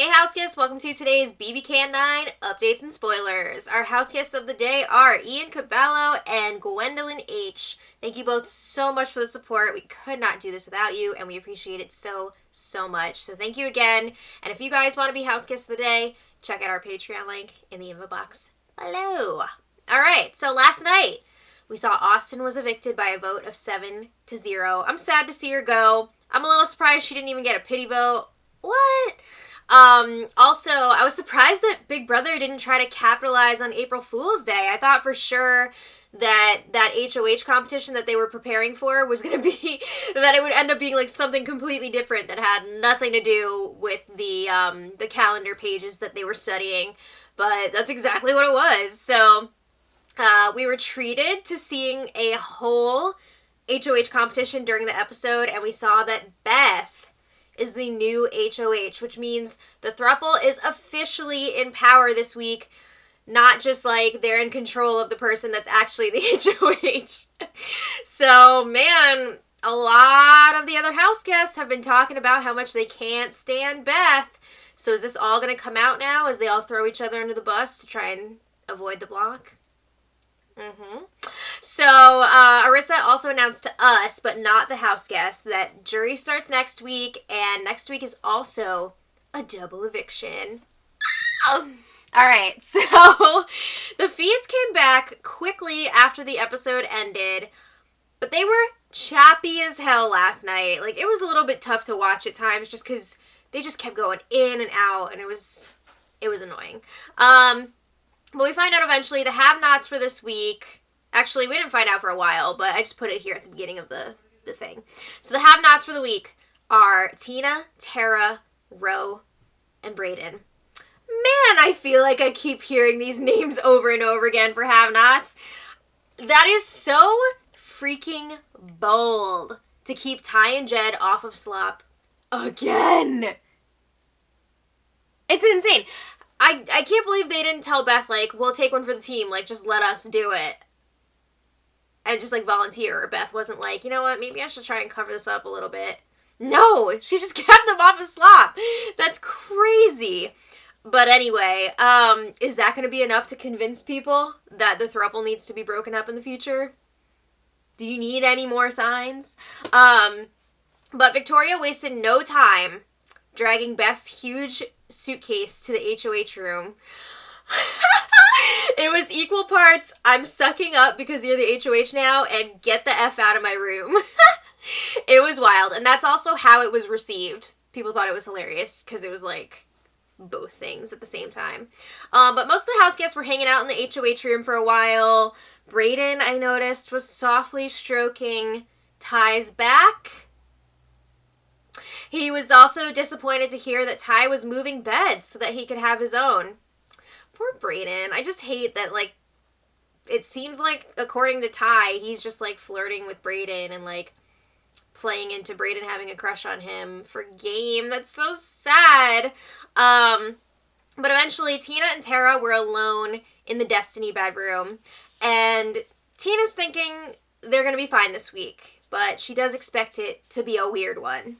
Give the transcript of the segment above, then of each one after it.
Hey house guests, welcome to today's bbcan 9 updates and spoilers. Our house guests of the day are Ian Caballo and Gwendolyn H. Thank you both so much for the support. We could not do this without you, and we appreciate it so much. So thank you again. And if you guys want to be house guests of the day, check out our Patreon link in the info box below. Alright, so last night we saw Austin was evicted by a vote of 7-0. I'm sad to see her go. I'm a little surprised she didn't even get a pity vote. What? Also, I was surprised that Big Brother didn't try to capitalize on April Fool's Day. I thought for sure that HOH competition that they were preparing for was going to be, that it would end up being like something completely different that had nothing to do with the calendar pages that they were studying. But that's exactly what it was. So, we were treated to seeing a whole HOH competition during the episode, and we saw that Beth is the new HOH, which means the throuple is officially in power this week, not just like they're in control of the person that's actually the HOH. So, man, a lot of the other house guests have been talking about how much they can't stand Beth. So is this all going to come out now as they all throw each other under the bus to try and avoid the block? So, Arissa also announced to us, but not the house guests, that jury starts next week, and next week is also a double eviction. Alright, so the feeds came back quickly after the episode ended, but they were choppy as hell last night. Like, it was a little bit tough to watch at times just because they just kept going in and out, and it was annoying. But we find out eventually the have-nots for this week. Actually, we didn't find out for a while, but I just put it here at the beginning of the thing. So the have-nots for the week are Tina, Tara, Ro, and Brayden. Man, I feel like I keep hearing these names over and over again for have-nots. That is so freaking bold to keep Ty and Jed off of Slop again. It's insane. I can't believe they didn't tell Beth, like, we'll take one for the team, like, just let us do it. And just, like, volunteer. Or Beth wasn't like, you know what, maybe I should try and cover this up a little bit. No! She just kept them off of Slop. That's crazy. But anyway, is that going to be enough to convince people that the throuple needs to be broken up in the future? Do you need any more signs? But Victoria wasted no time dragging Beth's huge suitcase to the HOH room. It was equal parts, I'm sucking up because you're the HOH now, and get the F out of my room. It was wild, and that's also how it was received. People thought it was hilarious because it was like both things at the same time. But most of the house guests were hanging out in the HOH room for a while. Brayden, I noticed, was softly stroking Ty's back. He was also disappointed to hear that Ty was moving beds so that he could have his own. Poor Brayden. I just hate that, like, it seems like, according to Ty, he's just, like, flirting with Brayden and, like, playing into Brayden having a crush on him for game. That's so sad. But eventually, Tina and Tara were alone in the Destiny bedroom, and Tina's thinking they're going to be fine this week, but she does expect it to be a weird one.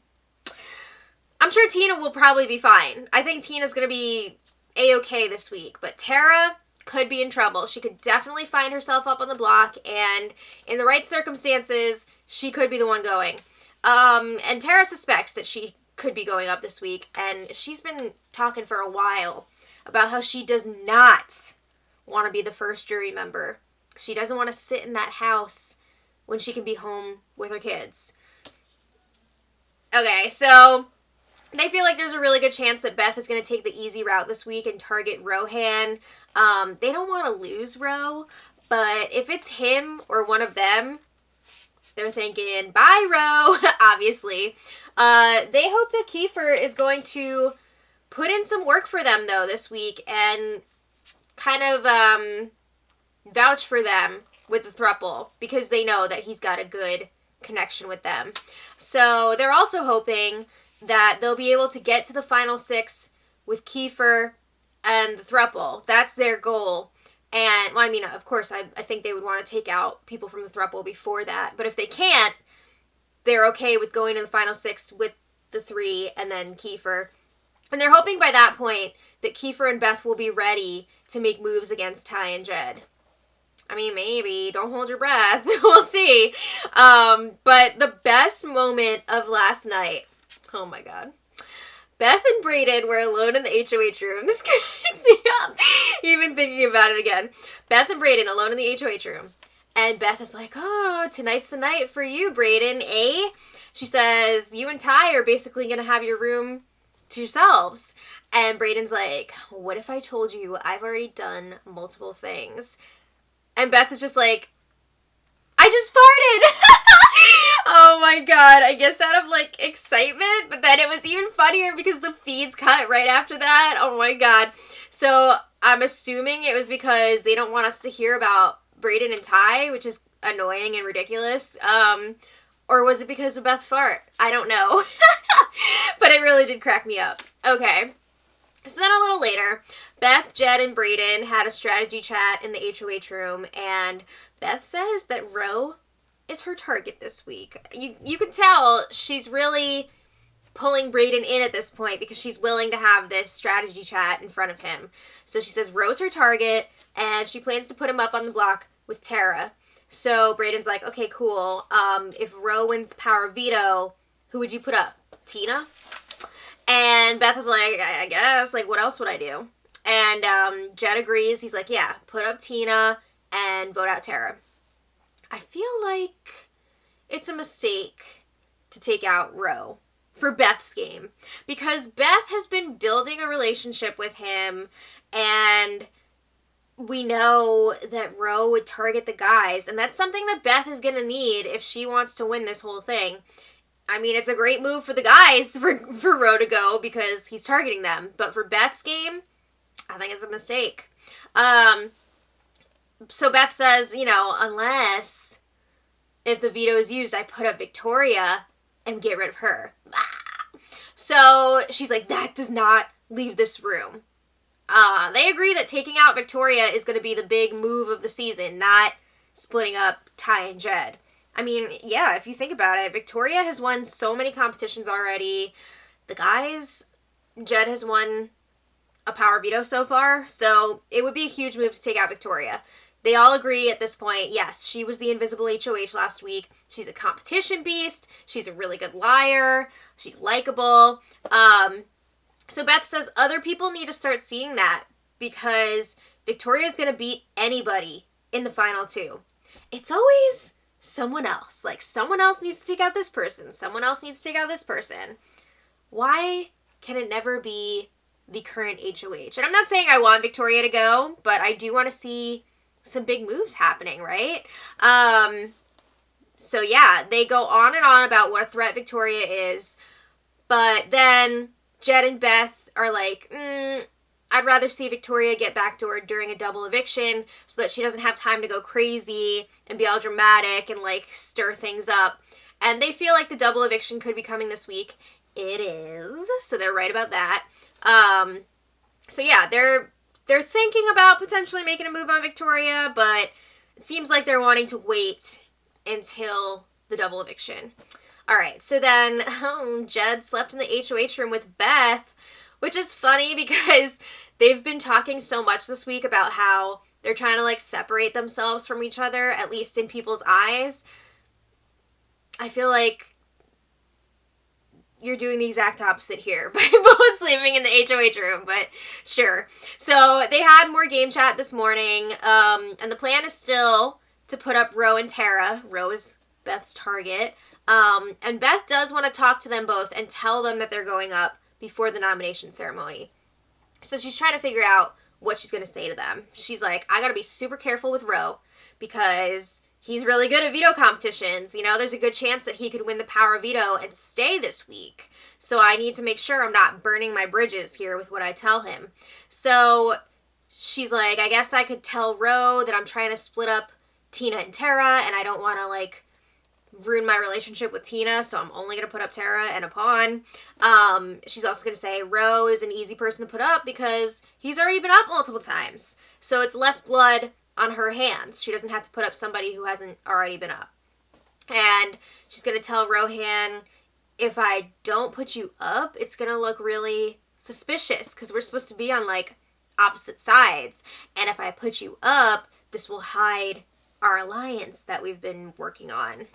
I'm sure Tina will probably be fine. I think Tina's going to be A-okay this week, but Tara could be in trouble. She could definitely find herself up on the block, and in the right circumstances, she could be the one going. And Tara suspects that she could be going up this week, and she's been talking for a while about how she does not want to be the first jury member. She doesn't want to sit in that house when she can be home with her kids. Okay, so they feel like there's a really good chance that Beth is going to take the easy route this week and target Rohan. They don't want to lose Ro, but if it's him or one of them, they're thinking, bye, Ro, obviously. They hope that Kiefer is going to put in some work for them, though, this week and kind of vouch for them with the throuple because they know that he's got a good connection with them. So they're also hoping that they'll be able to get to the final 6 with Kiefer and the throuple. That's their goal. And, well, I mean, of course, I think they would want to take out people from the throuple before that. But if they can't, they're okay with going to the final 6 with the 3 and then Kiefer. And they're hoping by that point that Kiefer and Beth will be ready to make moves against Ty and Jed. I mean, maybe. Don't hold your breath. We'll see. But the best moment of last night, oh my god. Beth and Brayden were alone in the HOH room. This cracks me up, even thinking about it again. Beth and Brayden alone in the HOH room. And Beth is like, oh, tonight's the night for you, Brayden, eh? She says, you and Ty are basically going to have your room to yourselves. And Brayden's like, what if I told you I've already done multiple things? And Beth is just like, I just farted! Oh my god, I guess out of, like, excitement, but then it was even funnier because the feeds cut right after that. Oh my god. So, I'm assuming it was because they don't want us to hear about Brayden and Ty, which is annoying and ridiculous. Or was it because of Beth's fart? I don't know. But it really did crack me up. Okay. So then a little later, Beth, Jed, and Brayden had a strategy chat in the HOH room, and Beth says that Ro is her target this week. You can tell she's really pulling Brayden in at this point because she's willing to have this strategy chat in front of him. So she says Ro's her target, and she plans to put him up on the block with Tara. So Brayden's like, okay, cool. If Ro wins the power of veto, who would you put up? Tina? And Beth is like, I guess, like, what else would I do? And Jed agrees. He's like, yeah, put up Tina and vote out Tara. I feel like it's a mistake to take out Ro for Beth's game. Because Beth has been building a relationship with him, and we know that Ro would target the guys, and that's something that Beth is going to need if she wants to win this whole thing. I mean, it's a great move for the guys for Ro to go because he's targeting them. But for Beth's game, I think it's a mistake. So Beth says, you know, unless if the veto is used, I put up Victoria and get rid of her. So she's like, that does not leave this room. They agree that taking out Victoria is going to be the big move of the season, not splitting up Ty and Jed. I mean, yeah, if you think about it, Victoria has won so many competitions already. The guys, Jed has won a power veto so far, so it would be a huge move to take out Victoria. They all agree at this point, yes, she was the invisible HOH last week. She's a competition beast. She's a really good liar. She's likable. So Beth says other people need to start seeing that because Victoria's going to beat anybody in the final two. It's always someone else. Like, someone else needs to take out this person. Someone else needs to take out this person. Why can it never be the current HOH? And I'm not saying I want Victoria to go, but I do want to see some big moves happening, right? So yeah, they go on and on about what a threat Victoria is, but then Jed and Beth are like, I'd rather see Victoria get backdoored during a double eviction so that she doesn't have time to go crazy and be all dramatic and, like, stir things up. And they feel like the double eviction could be coming this week. It is. So they're right about that. So yeah, they're thinking about potentially making a move on Victoria, but it seems like they're wanting to wait until the double eviction. All right, so then Jed slept in the HOH room with Beth, which is funny because they've been talking so much this week about how they're trying to, like, separate themselves from each other, at least in people's eyes. I feel like you're doing the exact opposite here by both sleeping in the HOH room, but sure. So they had more game chat this morning, and the plan is still to put up Ro and Tara. Ro is Beth's target. And Beth does want to talk to them both and tell them that they're going up before the nomination ceremony. So she's trying to figure out what she's going to say to them. She's like, I got to be super careful with Ro because he's really good at veto competitions. You know, there's a good chance that he could win the power of veto and stay this week. So I need to make sure I'm not burning my bridges here with what I tell him. So she's like, I guess I could tell Ro that I'm trying to split up Tina and Tara and I don't want to, like, ruin my relationship with Tina, so I'm only going to put up Tara and a pawn. She's also going to say Ro is an easy person to put up because he's already been up multiple times. So it's less blood on her hands. She doesn't have to put up somebody who hasn't already been up. And she's going to tell Rohan, if I don't put you up, it's going to look really suspicious because we're supposed to be on like opposite sides. And if I put you up, this will hide our alliance that we've been working on.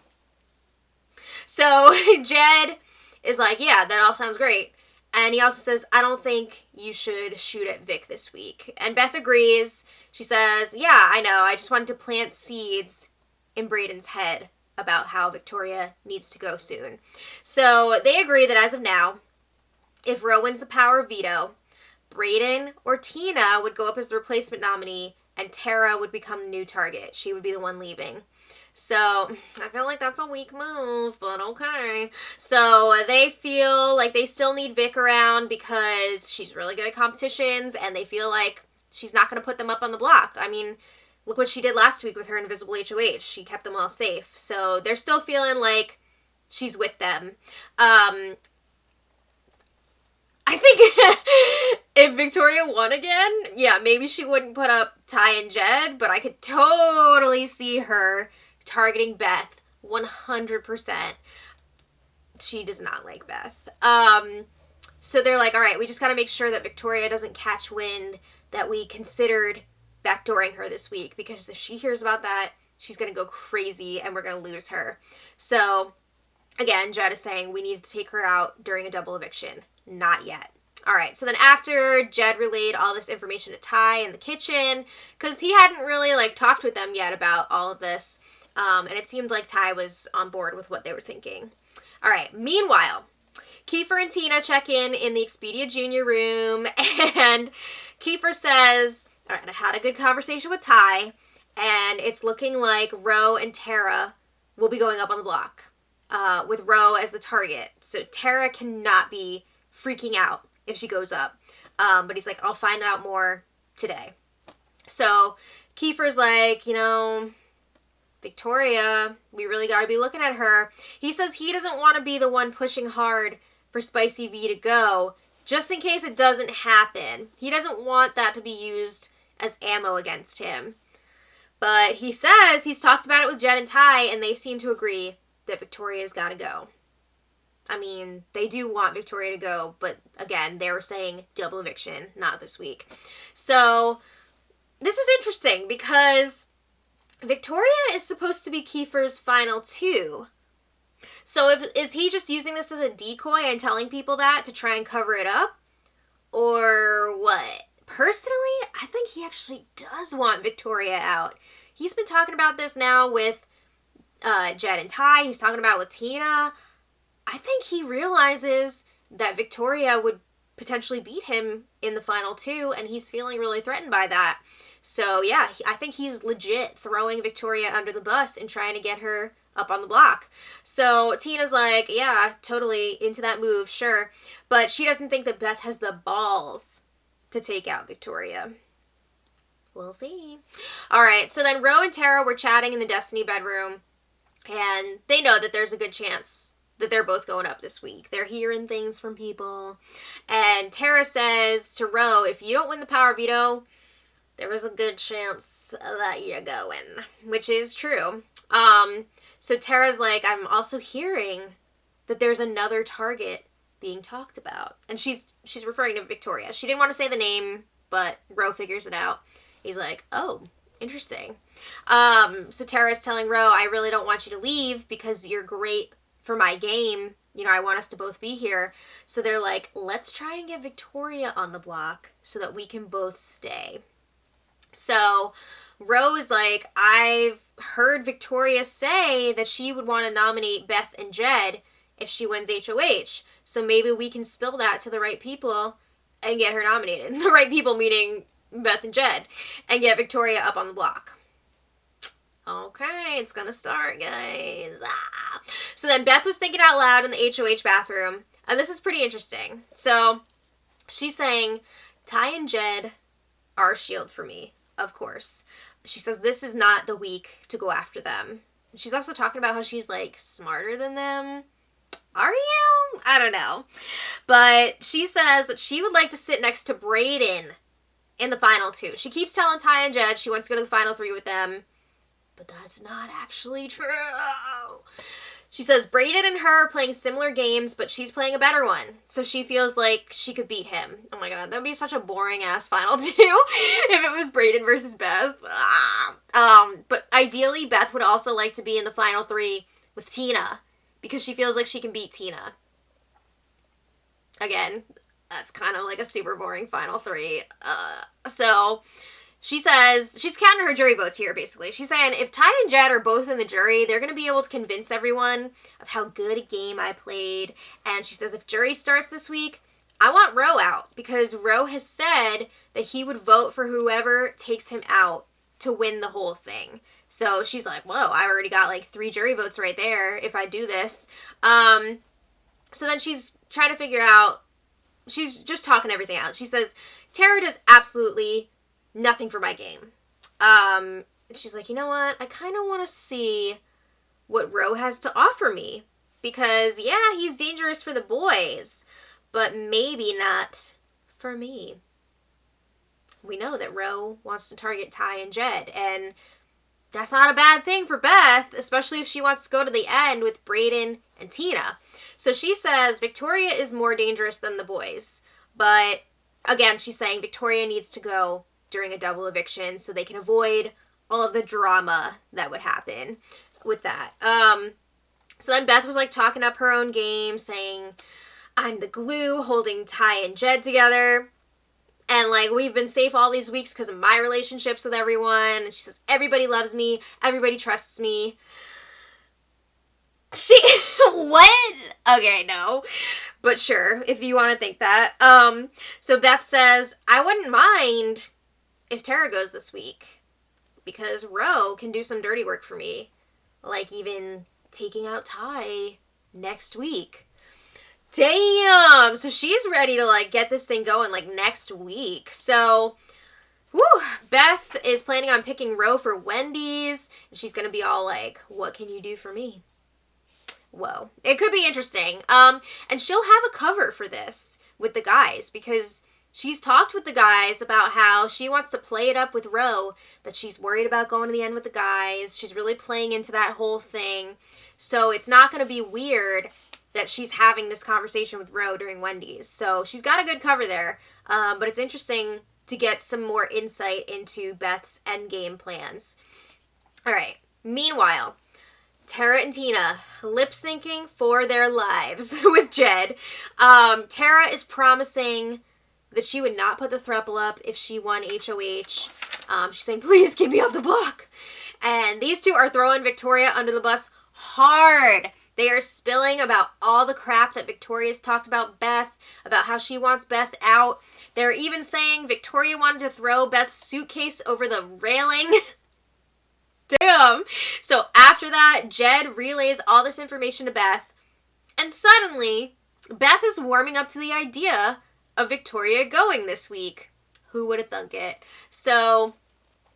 So Jed is like, yeah, that all sounds great. And he also says, I don't think you should shoot at Vic this week. And Beth agrees. She says, yeah, I know. I just wanted to plant seeds in Brayden's head about how Victoria needs to go soon. So they agree that as of now, if Ro wins the power of veto, Brayden or Tina would go up as the replacement nominee and Tara would become the new target. She would be the one leaving. So I feel like that's a weak move, but okay. So they feel like they still need Vic around because she's really good at competitions and they feel like she's not going to put them up on the block. I mean, look what she did last week with her invisible HOH. She kept them all safe. So they're still feeling like she's with them. I think if Victoria won again, yeah, maybe she wouldn't put up Ty and Jed, but I could totally see her targeting Beth 100%. She does not like Beth. So they're like, all right, we just got to make sure that Victoria doesn't catch wind that we considered backdooring her this week, because if she hears about that, she's going to go crazy and we're going to lose her. So again, Jed is saying we need to take her out during a double eviction. Not yet. All right, so then after Jed relayed all this information to Ty in the kitchen, because he hadn't really like talked with them yet about all of this, and it seemed like Ty was on board with what they were thinking. All right, meanwhile, Kiefer and Tina check in the Expedia Junior room, and Kiefer says, all right, I had a good conversation with Ty, and it's looking like Ro and Tara will be going up on the block, with Ro as the target. So Tara cannot be freaking out if she goes up. But he's like, I'll find out more today. So Kiefer's like, you know, Victoria, we really got to be looking at her. He says he doesn't want to be the one pushing hard for Spicy V to go, just in case it doesn't happen. He doesn't want that to be used as ammo against him. But he says he's talked about it with Jed and Ty, and they seem to agree that Victoria's got to go. I mean, they do want Victoria to go, but again, they were saying double eviction, not this week. So this is interesting because Victoria is supposed to be Kiefer's final two. So is he just using this as a decoy and telling people that to try and cover it up? Or what? Personally, I think he actually does want Victoria out. He's been talking about this now with Jed and Ty. He's talking about with Tina. I think he realizes that Victoria would potentially beat him in the final two, and he's feeling really threatened by that. So yeah, I think he's legit throwing Victoria under the bus and trying to get her up on the block. So Tina's like, yeah, totally into that move, sure. But she doesn't think that Beth has the balls to take out Victoria. We'll see. All right, so then Ro and Tara were chatting in the Destiny bedroom, and they know that there's a good chance that they're both going up this week. They're hearing things from people. And Tara says to Ro, if you don't win the power veto, there is a good chance that you're going, which is true. So Tara's like, I'm also hearing that there's another target being talked about. And she's referring to Victoria. She didn't want to say the name, but Ro figures it out. He's like, oh, interesting. So Tara's telling Ro, I really don't want you to leave because you're great for my game. You know, I want us to both be here. So they're like, let's try and get Victoria on the block so that we can both stay. So Ro is like, I've heard Victoria say that she would want to nominate Beth and Jed if she wins HOH. So maybe we can spill that to the right people and get her nominated. The right people meaning Beth and Jed, and get Victoria up on the block. Okay, it's gonna start, guys. So then Beth was thinking out loud in the HOH bathroom, and this is pretty interesting. So she's saying, Ty and Jed are a shield for me, of course. She says this is not the week to go after them. She's also talking about how she's, like, smarter than them. Are you? I don't know. But she says that she would like to sit next to Brayden in the final two. She keeps telling Ty and Jed she wants to go to the final three with them, but that's not actually true. She says Braden and her are playing similar games, but she's playing a better one. So she feels like she could beat him. Oh my god, that would be such a boring ass final two if it was Braden versus Beth. But ideally, Beth would also like to be in the final three with Tina because she feels like she can beat Tina. Again, that's kind of like a super boring final three. So she says, she's counting her jury votes here, basically. She's saying, if Ty and Jed are both in the jury, they're going to be able to convince everyone of how good a game I played. And she says, if jury starts this week, I want Ro out, because Ro has said that he would vote for whoever takes him out to win the whole thing. So she's like, whoa, I already got like 3 jury votes right there if I do this. So then she's trying to figure out, she's just talking everything out. She says, Tara does absolutely nothing for my game. She's like, you know what? I kind of want to see what Ro has to offer me. Because, yeah, he's dangerous for the boys, but maybe not for me. We know that Ro wants to target Ty and Jed, and that's not a bad thing for Beth, especially if she wants to go to the end with Braden and Tina. So she says Victoria is more dangerous than the boys. But, again, she's saying Victoria needs to go during a double eviction so they can avoid all of the drama that would happen with that. So then Beth was like talking up her own game, saying, I'm the glue holding Ty and Jed together. And like, we've been safe all these weeks because of my relationships with everyone. And she says, everybody loves me. Everybody trusts me. What? Okay, no. But sure, if you want to think that. So Beth says, I wouldn't mind if Tara goes this week, because Ro can do some dirty work for me, like even taking out Ty next week. Damn! So she's ready to like get this thing going like next week. So, Beth is planning on picking Ro for Wendy's, and she's gonna be all like, what can you do for me? Whoa. It could be interesting. And she'll have a cover for this with the guys, because she's talked with the guys about how she wants to play it up with Ro, that she's worried about going to the end with the guys. She's really playing into that whole thing. So it's not going to be weird that she's having this conversation with Ro during Wendy's. So she's got a good cover there. But it's interesting to get some more insight into Beth's endgame plans. All right. Meanwhile, Tara and Tina lip-syncing for their lives with Jed. Tara is promising that she would not put the throuple up if she won HOH. She's saying, please get me off the block. And these two are throwing Victoria under the bus hard. They are spilling about all the crap that Victoria's talked about Beth, about how she wants Beth out. They're even saying Victoria wanted to throw Beth's suitcase over the railing. Damn. So after that, Jed relays all this information to Beth, and suddenly, Beth is warming up to the idea of Victoria going this week. Who would have thunk it? So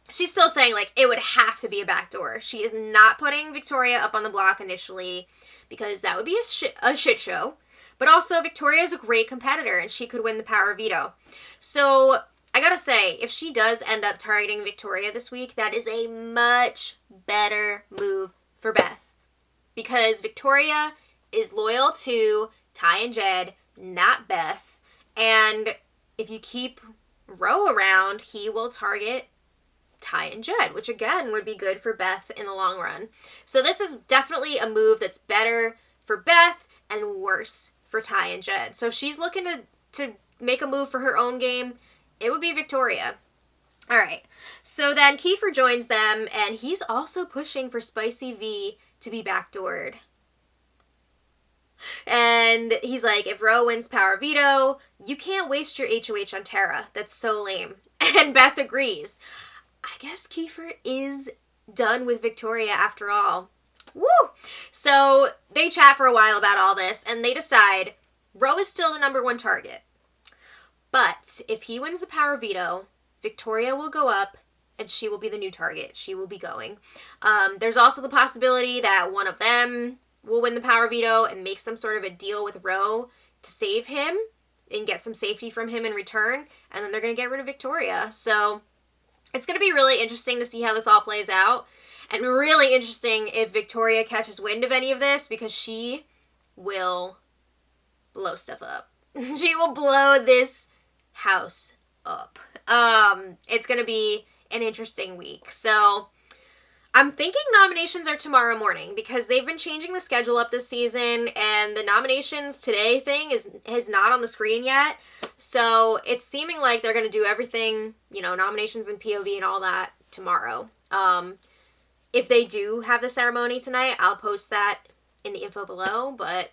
she's still saying, like, it would have to be a backdoor. She is not putting Victoria up on the block initially, because that would be a shit show. But also, Victoria is a great competitor, and she could win the power veto. So I gotta say, if she does end up targeting Victoria this week, that is a much better move for Beth. Because Victoria is loyal to Ty and Jed, not Beth. And if you keep Ro around, he will target Ty and Jed, which again would be good for Beth in the long run. So this is definitely a move that's better for Beth and worse for Ty and Jed. So if she's looking to make a move for her own game, it would be Victoria. All right. So then Kiefer joins them, and he's also pushing for Spicy V to be backdoored. And he's like, if Ro wins power veto, you can't waste your HOH on Tara. That's so lame. And Beth agrees. I guess Kiefer is done with Victoria after all. Woo! So they chat for a while about all this, and they decide Ro is still the number 1 target. But if he wins the power veto, Victoria will go up, and she will be the new target. She will be going. There's also the possibility that one of them will win the power veto and make some sort of a deal with Ro to save him and get some safety from him in return, and then they're going to get rid of Victoria. So it's going to be really interesting to see how this all plays out. And really interesting if Victoria catches wind of any of this, because she will blow stuff up. She will blow this house up. It's gonna be an interesting week. So I'm thinking nominations are tomorrow morning, because they've been changing the schedule up this season, and the nominations today thing is not on the screen yet. So it's seeming like they're going to do everything, you know, nominations and POV and all that tomorrow. If they do have the ceremony tonight, I'll post that in the info below, but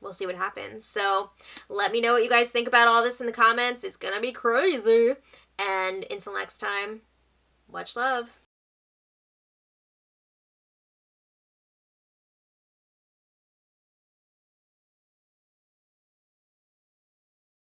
we'll see what happens. So let me know what you guys think about all this in the comments. It's going to be crazy. And until next time, much love.